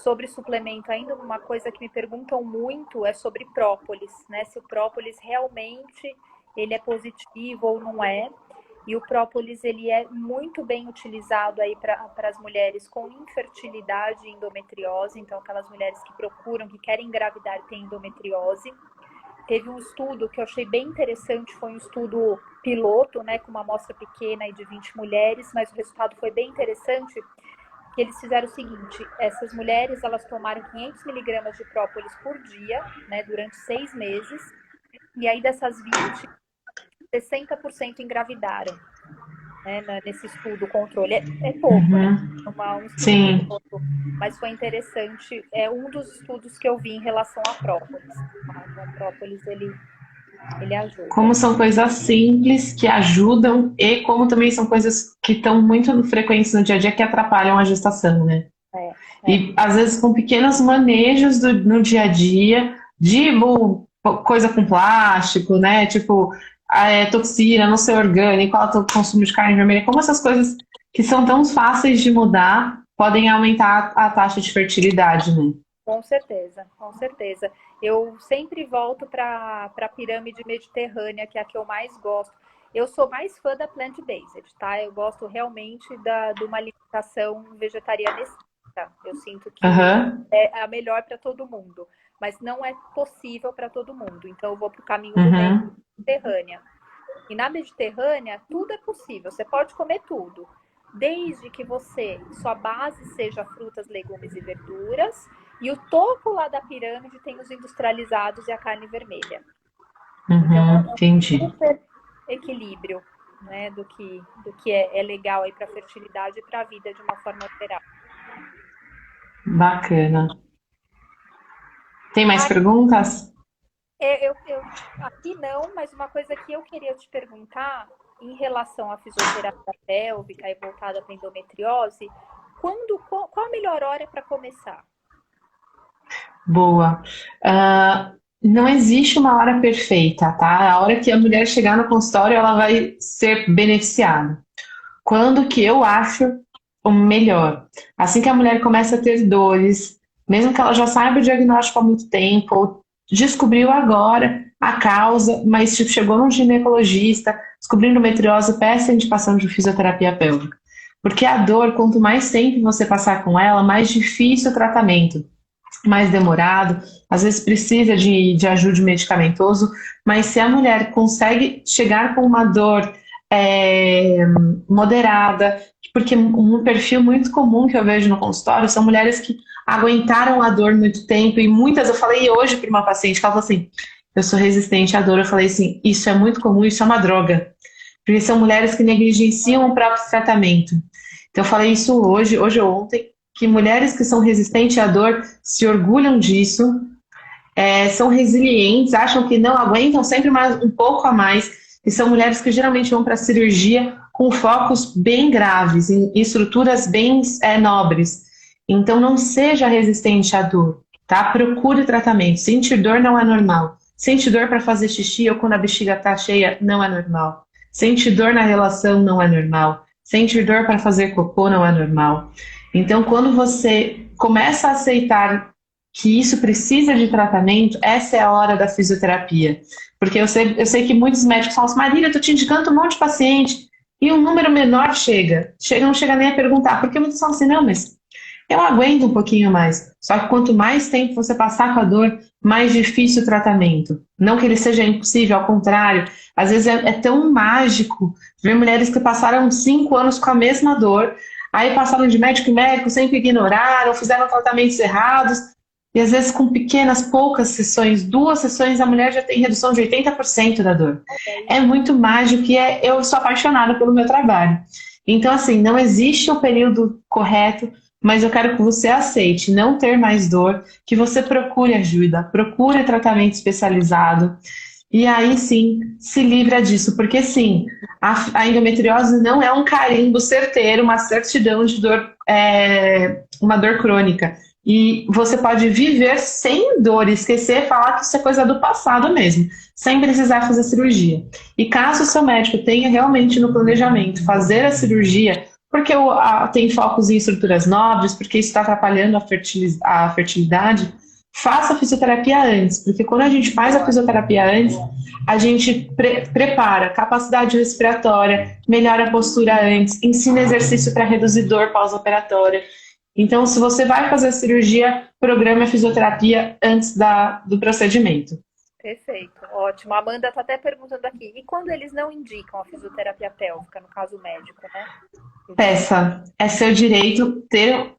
Sobre suplemento ainda, uma coisa que me perguntam muito é sobre própolis, né? Se o própolis realmente ele é positivo ou não é. E o própolis ele é muito bem utilizado aí para as mulheres com infertilidade e endometriose, então aquelas mulheres que procuram, que querem engravidar e têm endometriose. Teve um estudo que eu achei bem interessante, foi um estudo piloto, né, com uma amostra pequena aí de 20 mulheres, mas o resultado foi bem interessante, que eles fizeram o seguinte: essas mulheres elas tomaram 500 miligramas de própolis por dia, né, durante 6 meses, e aí dessas 20, 60% engravidaram, né, nesse estudo, controle. É pouco, né? Um estudo Sim. piloto, mas foi interessante. É um dos estudos que eu vi em relação à própolis. Tá? Então, a própolis, ele ajuda. Como são coisas simples que ajudam e como também são coisas que estão muito frequentes no dia a dia que atrapalham a gestação, né? E às vezes com pequenos manejos no dia a dia, de coisa com plástico, né? Tipo, toxina, não ser orgânico, alto consumo de carne vermelha, como essas coisas que são tão fáceis de mudar podem aumentar a taxa de fertilidade, né? Com certeza, com certeza. Eu sempre volto para a pirâmide mediterrânea, que é a que eu mais gosto. Eu sou mais fã da plant-based, tá? Eu gosto realmente de uma alimentação vegetariana estrita. Eu sinto que é a melhor para todo mundo, mas não é possível para todo mundo. Então eu vou para o caminho do meio, mediterrânea. E na mediterrânea, tudo é possível. Você pode comer tudo, desde que sua base seja frutas, legumes e verduras, e o topo lá da pirâmide tem os industrializados e a carne vermelha. Então, entendi. Super equilíbrio, né, do que é legal aí para a fertilidade e para a vida de uma forma geral. Bacana. Tem mais perguntas? Aqui não, mas uma coisa que eu queria te perguntar em relação à fisioterapia pélvica e voltada para endometriose, qual a melhor hora para começar? Boa. Não existe uma hora perfeita, tá? A hora que a mulher chegar no consultório, ela vai ser beneficiada. Quando que eu acho o melhor? Assim que a mulher começa a ter dores, mesmo que ela já saiba o diagnóstico há muito tempo, ou descobriu agora a causa, mas tipo, chegou num ginecologista, descobriu endometriose, peça a indicação de fisioterapia pélvica. Porque a dor, quanto mais tempo você passar com ela, mais difícil o tratamento, mais demorado, às vezes precisa de ajuda medicamentoso, mas se a mulher consegue chegar com uma dor moderada, porque um perfil muito comum que eu vejo no consultório são mulheres que aguentaram a dor muito tempo, e muitas, eu falei hoje para uma paciente, que ela falou assim, eu sou resistente à dor, eu falei assim, isso é muito comum, isso é uma droga, porque são mulheres que negligenciam o próprio tratamento. Então eu falei isso hoje ou ontem, que mulheres que são resistentes à dor se orgulham disso, são resilientes, acham que não aguentam sempre mais um pouco a mais, e são mulheres que geralmente vão para a cirurgia com focos bem graves, em estruturas bem nobres. Então não seja resistente à dor, tá? Procure tratamento. Sentir dor não é normal. Sentir dor para fazer xixi ou quando a bexiga está cheia não é normal. Sentir dor na relação não é normal. Sentir dor para fazer cocô não é normal. Então, quando você começa a aceitar que isso precisa de tratamento, essa é a hora da fisioterapia. Porque eu sei que muitos médicos falam assim, Marília, eu tô te indicando um monte de paciente, e um número menor não chega nem a perguntar, porque muitos falam assim, não, mas eu aguento um pouquinho mais. Só que quanto mais tempo você passar com a dor, mais difícil o tratamento. Não que ele seja impossível, ao contrário. Às vezes é tão mágico ver mulheres que passaram 5 anos com a mesma dor, aí passaram de médico em médico, sempre ignoraram, fizeram tratamentos errados, e às vezes com pequenas, poucas sessões, 2 sessões, a mulher já tem redução de 80% da dor. É muito mágico e eu sou apaixonada pelo meu trabalho. Então, assim, não existe o período correto, mas eu quero que você aceite não ter mais dor, que você procure ajuda, procure tratamento especializado, e aí sim se livra disso, porque sim, a endometriose não é um carimbo certeiro, uma certidão de dor, uma dor crônica. E você pode viver sem dor, esquecer, falar que isso é coisa do passado mesmo, sem precisar fazer cirurgia. E caso o seu médico tenha realmente no planejamento fazer a cirurgia, porque tem focos em estruturas nobres, porque isso está atrapalhando a fertilidade, faça a fisioterapia antes, porque quando a gente faz a fisioterapia antes, a gente prepara capacidade respiratória, melhora a postura antes, ensina exercício para reduzir dor pós-operatória. Então, se você vai fazer a cirurgia, programe a fisioterapia antes do procedimento. Perfeito, ótimo. A Amanda está até perguntando aqui, e quando eles não indicam a fisioterapia pélvica, no caso médico, né? Peça, é seu direito ter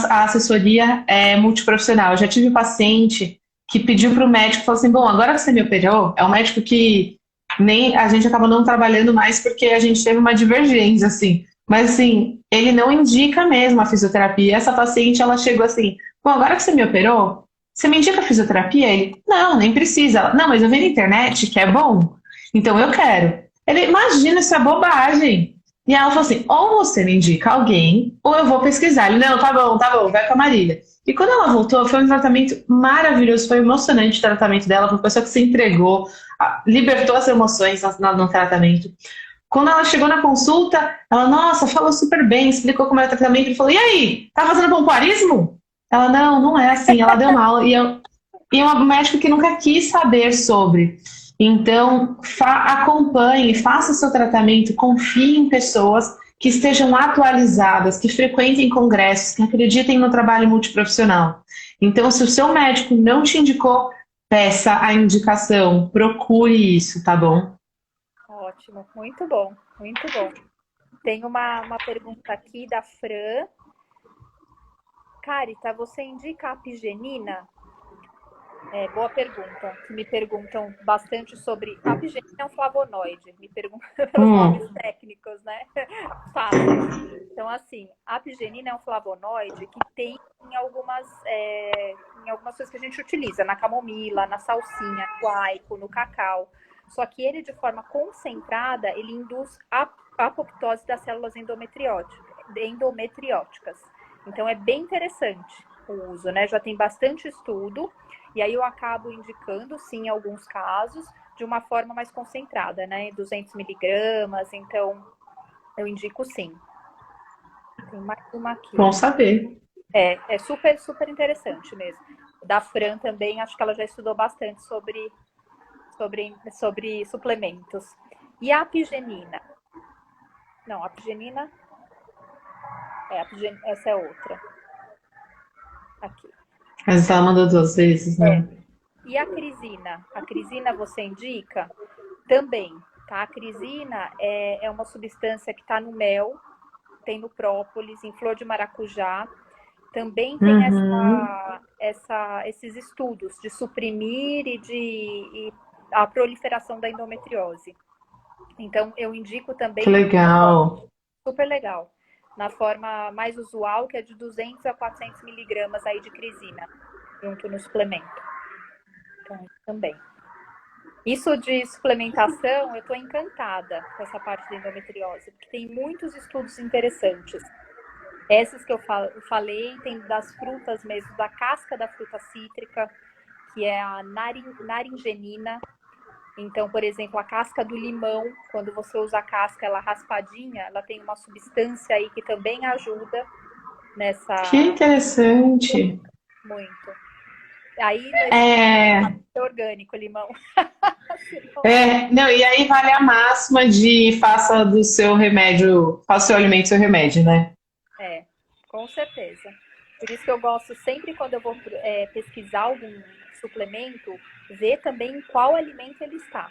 a assessoria multiprofissional. Eu já tive um paciente que pediu para o médico, falou assim, bom, agora que você me operou, é um médico que nem a gente acaba não trabalhando mais porque a gente teve uma divergência, assim. Mas, assim, ele não indica mesmo a fisioterapia. Essa paciente, ela chegou assim, bom, agora que você me operou, você me indica a fisioterapia? Ele, não, nem precisa. Ela, não, mas eu vi na internet que é bom, então eu quero. Ele, imagina, isso é bobagem. E ela falou assim, ou você me indica alguém, ou eu vou pesquisar. Ele, não, tá bom, vai com a Marília. E quando ela voltou, foi um tratamento maravilhoso, foi emocionante o tratamento dela, foi uma pessoa que se entregou, libertou as emoções no tratamento. Quando ela chegou na consulta, ela, nossa, falou super bem, explicou como era o tratamento. Ele falou, e aí, tá fazendo pompoarismo? Ela, não é assim. Ela deu uma aula e é um médico que nunca quis saber sobre. Então, acompanhe, faça o seu tratamento, confie em pessoas que estejam atualizadas, que frequentem congressos, que acreditem no trabalho multiprofissional. Então, se o seu médico não te indicou, peça a indicação, procure isso, tá bom? Ótimo, muito bom, muito bom. Tem uma pergunta aqui da Fran. Carita, você indica a apigenina? Boa pergunta. Me perguntam bastante sobre. A apigenina é um flavonoide. Me perguntam pelos nomes técnicos, né? Fácil. Então, assim, a apigenina é um flavonoide que tem em algumas coisas que a gente utiliza, na camomila, na salsinha, no aico, no cacau. Só que ele, de forma concentrada, ele induz a apoptose das células endometrióticas. Então, é bem interessante o uso, né? Já tem bastante estudo. E aí eu acabo indicando, sim, em alguns casos, de uma forma mais concentrada, né? 200 miligramas, então eu indico sim. Tem mais uma aqui. Bom saber. É super, super interessante mesmo. Da Fran também, acho que ela já estudou bastante sobre suplementos. E a apigenina? Não, a apigenina... essa é outra. Aqui. Mas ela mandou 2 vezes, né? E a crisina? A crisina você indica? Também, tá? A crisina é uma substância que está no mel, tem no própolis, em flor de maracujá. também tem Uhum. esses estudos de suprimir e a proliferação da endometriose. Então, eu indico Que também uma forma legal. super legal, na forma mais usual, que é de 200 a 400 miligramas aí de crisina, junto no suplemento. Então, também. Isso de suplementação, eu estou encantada com essa parte da endometriose, porque tem muitos estudos interessantes. Esses que eu falei, tem das frutas mesmo, da casca da fruta cítrica, que é a naringenina. Então, por exemplo, a casca do limão, quando você usa a casca, ela raspadinha, ela tem uma substância aí que também ajuda Que nessa interessante. muito. Aí não existe É, orgânico limão. não, e aí vale a máxima de faça do seu remédio, faça o seu alimento seu remédio, né? É, com certeza. Por isso que eu gosto sempre quando eu vou pesquisar algum suplemento, ver também em qual alimento ele está.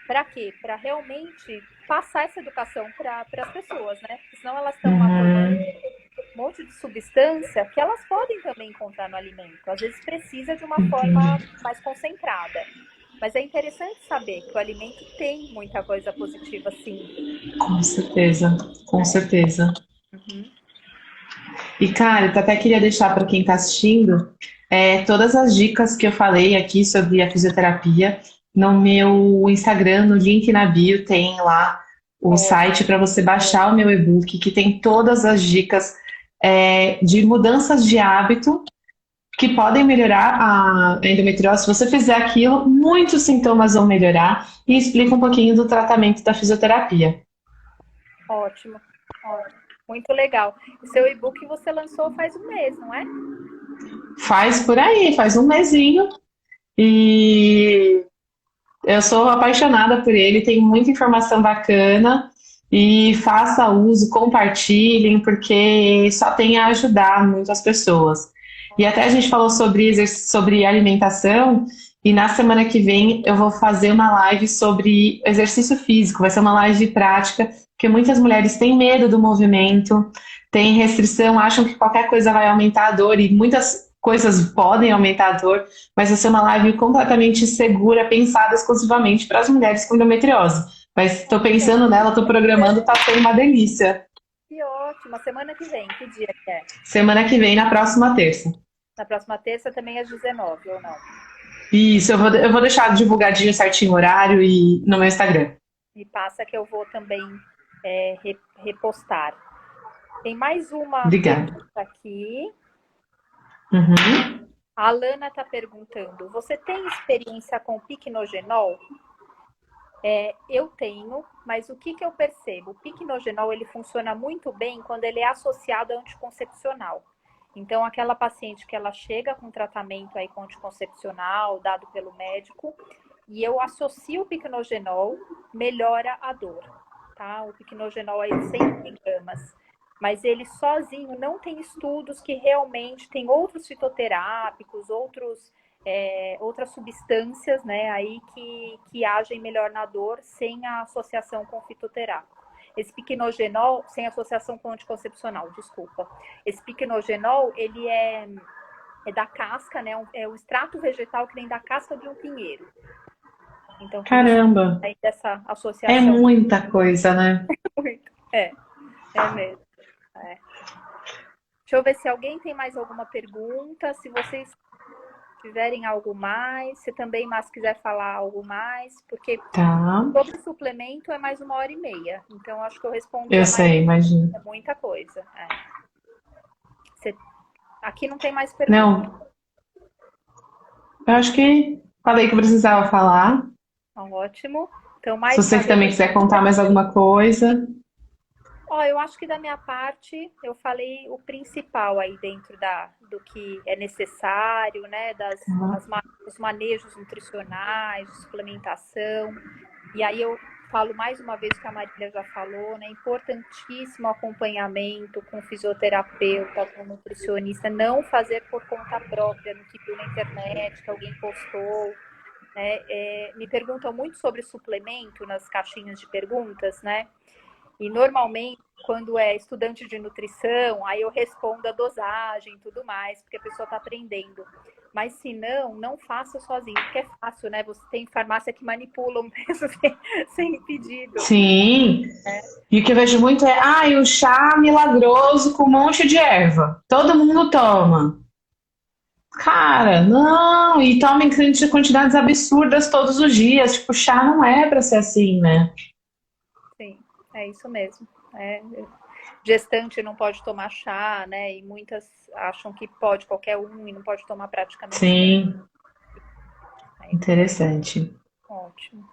Para quê? Para realmente passar essa educação para as pessoas, né? Porque senão elas estão lá tomando Uhum, um monte de substância que elas podem também encontrar no alimento. Às vezes precisa de uma forma entendi. mais concentrada. Mas é interessante saber que o alimento tem muita coisa positiva, sim. Com certeza, com É. certeza. Uhum. E, cara, eu até queria deixar para quem está assistindo todas as dicas que eu falei aqui sobre a fisioterapia no meu Instagram, no link na bio, tem lá o Ótimo. site para você baixar o meu e-book, que tem todas as dicas de mudanças de hábito que podem melhorar a endometriose. Se você fizer aquilo, muitos sintomas vão melhorar e explica um pouquinho do tratamento da fisioterapia. Ótimo. Ótimo. Muito legal. O seu e-book você lançou faz um mês, não é? Faz por aí, faz um mesinho e eu sou apaixonada por ele, tem muita informação bacana e faça uso, compartilhem, porque só tem a ajudar muitas pessoas. E até a gente falou sobre alimentação, e na semana que vem eu vou fazer uma live sobre exercício físico, vai ser uma live prática, porque muitas mulheres têm medo do movimento, têm restrição, acham que qualquer coisa vai aumentar a dor, e muitas coisas podem aumentar a dor, mas vai ser uma live completamente segura, pensada exclusivamente para as mulheres com endometriose. Mas estou pensando nela, estou programando, está sendo uma delícia. Que ótimo. A semana que vem, que dia que é? Semana que vem, na próxima terça. Na próxima terça também às 19, ou não? Isso, eu vou deixar divulgadinho certinho o horário e no meu Instagram. Me passa que eu vou também repostar. Tem mais uma Obrigada. pergunta aqui. Uhum. A Alana está perguntando: você tem experiência com piquenogenol? Eu tenho, mas o que eu percebo? O piquenogenol ele funciona muito bem quando ele é associado a anticoncepcional. Então, aquela paciente que ela chega com tratamento aí com anticoncepcional dado pelo médico, e eu associo o piquenogenol, melhora a dor, tá? O piquenogenol aí de 100 miligramas. Mas ele sozinho não tem estudos que realmente tem outros fitoterápicos, outras substâncias, né, aí que agem melhor na dor sem a associação com fitoterápico. Esse piquenogenol, sem associação com anticoncepcional, desculpa. Esse piquenogenol, ele é da casca, né, é o extrato vegetal que vem da casca de um pinheiro. Então, por isso Caramba, aí dessa é associação. muita coisa, né? Muito. É mesmo. É. Deixa eu ver se alguém tem mais alguma pergunta. Se vocês tiverem algo mais, se também mas quiser falar algo mais, porque Tá, sobre suplemento é mais 1h30. Então, acho que eu respondi eu a maioria. sei, imagino. É muita coisa. Aqui não tem mais pergunta. Não, eu acho que falei que eu precisava falar. Então, ótimo. Então, Se mais você uma vez, também quiser contar mais alguma coisa, eu acho que da minha parte eu falei o principal aí dentro do que é necessário, né? tá? Os manejos nutricionais, de suplementação. E aí eu falo mais uma vez que a Marília já falou, né? Importantíssimo acompanhamento com fisioterapeuta, com nutricionista, não fazer por conta própria, no que viu na internet, que alguém postou. Né? Me perguntam muito sobre suplemento nas caixinhas de perguntas, né? E normalmente, quando é estudante de nutrição, aí eu respondo a dosagem e tudo mais, porque a pessoa está aprendendo. Mas se não, não faça sozinho, porque é fácil, né? Você tem farmácia que manipula o preço sem pedido. Sim. E o que eu vejo muito é, o chá milagroso com um monte de erva. Todo mundo toma. Cara, não, e toma em quantidades absurdas todos os dias. Tipo, chá não é pra ser assim, né? Sim, é isso mesmo. É, gestante não pode tomar chá, né? E muitas acham que pode qualquer um e não pode tomar praticamente nenhum. Sim, interessante. Ótimo.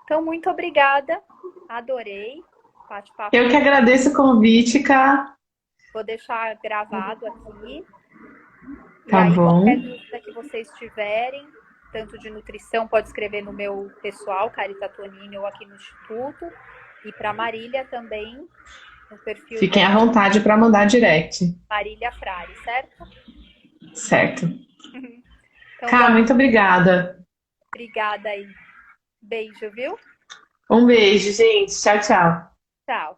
Então, muito obrigada. Adorei. Bate-papo Eu que muito. agradeço o convite, Ká. Vou deixar gravado aqui. E Tá aí, bom. qualquer dúvida que vocês tiverem, tanto de nutrição, pode escrever no meu pessoal, Carita Tonini, ou aqui no Instituto. E para Marília também, no perfil Fiquem à dela, vontade para mandar direct. Marília Frari, certo? Certo. Então, Ká, muito obrigada. obrigada aí. Beijo, viu? Um beijo, gente. Tchau, tchau. Tchau.